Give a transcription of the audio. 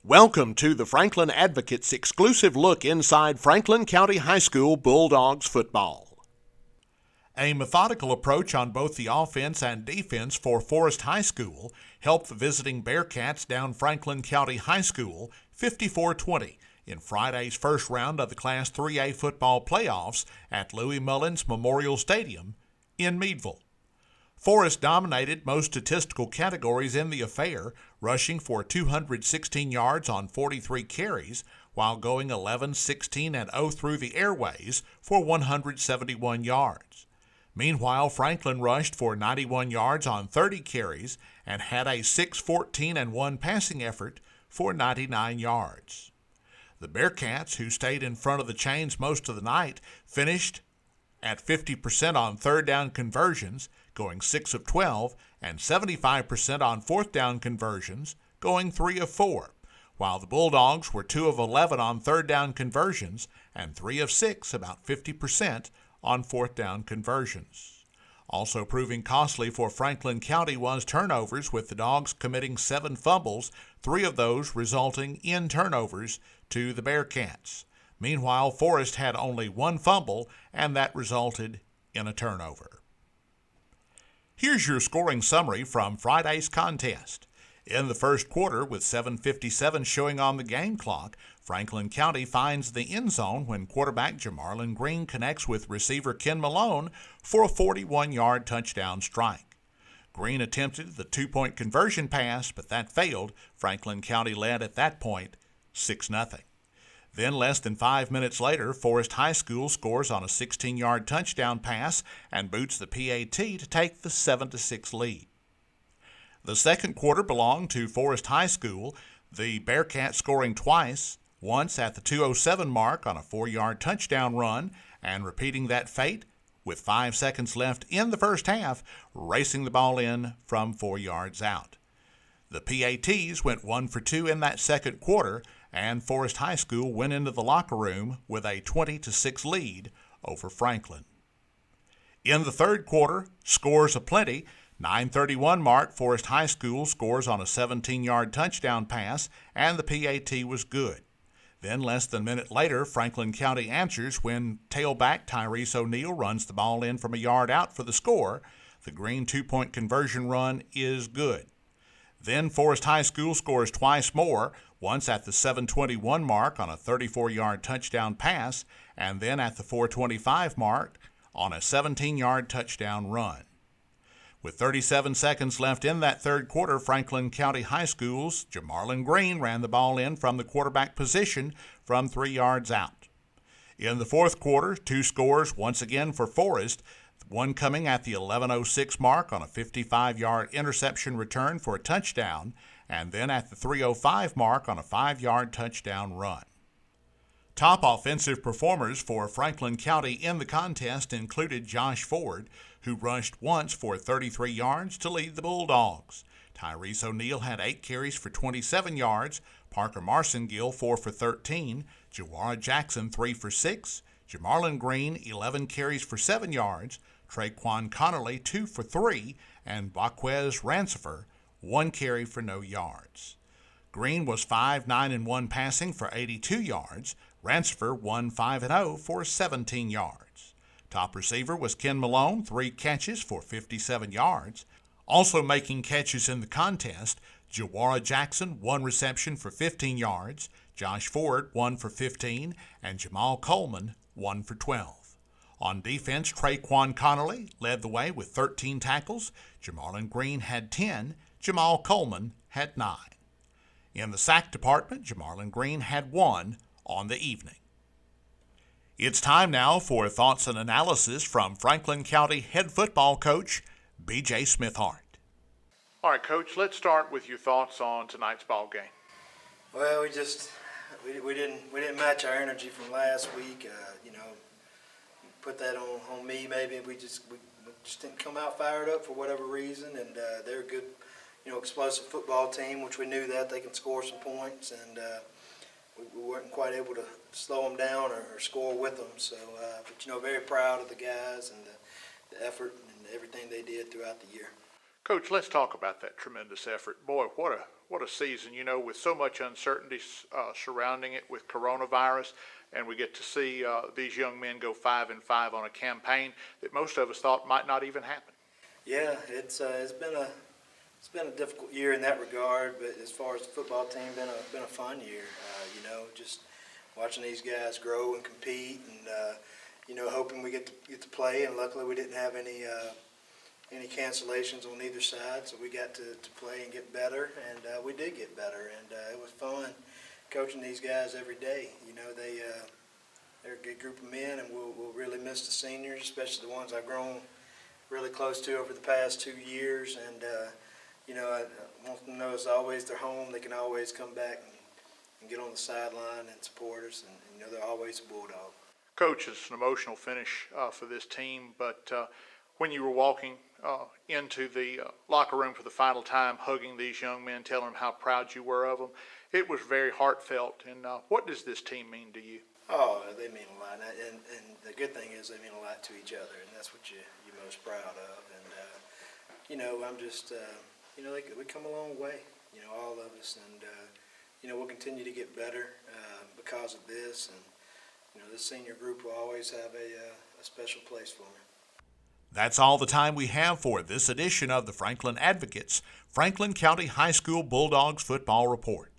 Welcome to the Franklin Advocate's exclusive look inside Franklin County High School Bulldogs football. A methodical approach on both the offense and defense for Forest High School helped the visiting Bearcats down Franklin County High School 54-20 in Friday's first round of the Class 3A football playoffs at Louis Mullins Memorial Stadium in Meadville. Forest dominated most statistical categories in the affair, rushing for 216 yards on 43 carries, while going 11-16-0 through the airways for 171 yards. Meanwhile, Franklin rushed for 91 yards on 30 carries and had a 6-14-1 passing effort for 99 yards. The Bearcats, who stayed in front of the chains most of the night, finished at 50% on third down conversions, going 6 of 12, and 75% on fourth down conversions, going 3 of 4, while the Bulldogs were 2 of 11 on third down conversions and 3 of 6, about 50%, on fourth down conversions. Also proving costly for Franklin County was turnovers, with the Dogs committing 7 fumbles, 3 of those resulting in turnovers to the Bearcats. Meanwhile, Forest had only 1 fumble, and that resulted in a turnover. Here's your scoring summary from Friday's contest. In the first quarter, with 7:57 showing on the game clock, Franklin County finds the end zone when quarterback Jamarlin Green connects with receiver Ken Malone for a 41-yard touchdown strike. Green attempted the 2-point conversion pass, but that failed. Franklin County led at that point 6-0. Then, less than 5 minutes later, Forest High School scores on a 16-yard touchdown pass and boots the PAT to take the 7-6 lead. The second quarter belonged to Forest High School, the Bearcats scoring twice, once at the 2:07 mark on a 4-yard touchdown run, and repeating that fate with 5 seconds left in the first half, racing the ball in from 4 yards out. The PATs went 1 for 2 in that second quarter, and Forest High School went into the locker room with a 20-6 lead over Franklin. In the third quarter, scores aplenty. 9:31 mark, Forest High School scores on a 17-yard touchdown pass, and the PAT was good. Then, less than a minute later, Franklin County answers when tailback Tyrese O'Neal runs the ball in from a yard out for the score. The Green 2-point conversion run is good. Then Forest High School scores twice more, once at the 7:21 mark on a 34-yard touchdown pass, and then at the 4:25 mark on a 17-yard touchdown run. With 37 seconds left in that third quarter, Franklin County High School's Jamarlin Green ran the ball in from the quarterback position from 3 yards out. In the fourth quarter, 2 scores once again for Forest, one coming at the 11:06 mark on a 55-yard interception return for a touchdown, and then at the 3:05 mark on a 5-yard touchdown run. Top offensive performers for Franklin County in the contest included Josh Ford, who rushed once for 33 yards to lead the Bulldogs. Tyrese O'Neal had 8 carries for 27 yards, Parker Marcingill 4 for 13, Jawara Jackson 3 for 6, Jamarlin Green 11 carries for 7 yards, Traquan Connerly 2 for 3, and Baquez Rancifer 1 carry for no yards. Green was 5-9-1 passing for 82 yards. Rancifer won 5-0 for 17 yards. Top receiver was Ken Malone, 3 catches for 57 yards. Also making catches in the contest, Jawara Jackson, 1 reception for 15 yards, Josh Ford, 1 for 15, and Jamal Coleman, 1 for 12. On defense, Traquan Connerly led the way with 13 tackles. Jamarlin Green had 10. Jamal Coleman had 9. In the sack department, Jamarlin Green had 1 on the evening. It's time now for thoughts and analysis from Franklin County head football coach B.J. Smithhart. All right, Coach, let's start with your thoughts on tonight's ball game. Well, we didn't match our energy from last week. Put that on me. Maybe we just didn't come out fired up for whatever reason. And they're a good, explosive football team, which we knew that they can score some points, and we weren't quite able to slow them down or score with them. So, but very proud of the guys and the effort and everything they did throughout the year. Coach, let's talk about that tremendous effort. Boy, what what a season, with so much uncertainty surrounding it with coronavirus, and we get to see these young men go 5-5 on a campaign that most of us thought might not even happen. Yeah, it's been a difficult year in that regard, but as far as the football team, been a fun year. Just watching these guys grow and compete, and hoping we get to play. And luckily, we didn't have any cancellations on either side, so we got to play and get better, and we did get better, and it was fun coaching these guys every day. They're a good group of men, and we'll really miss the seniors, especially the ones I've grown really close to over the past 2 years. And I want them to know as always they're home. They can always come back and get on the sideline and support us, and they're always a Bulldog. Coach, it's an emotional finish for this team, but when you were walking into the locker room for the final time, hugging these young men, telling them how proud you were of them, it was very heartfelt. And what does this team mean to you? Oh, they mean a lot, and the good thing is they mean a lot to each other, and that's what you're most proud of. And I'm just, we come a long way, all of us, and we'll continue to get better because of this, and this senior group will always have a special place for me. That's all the time we have for this edition of the Franklin Advocates, Franklin County High School Bulldogs Football Report.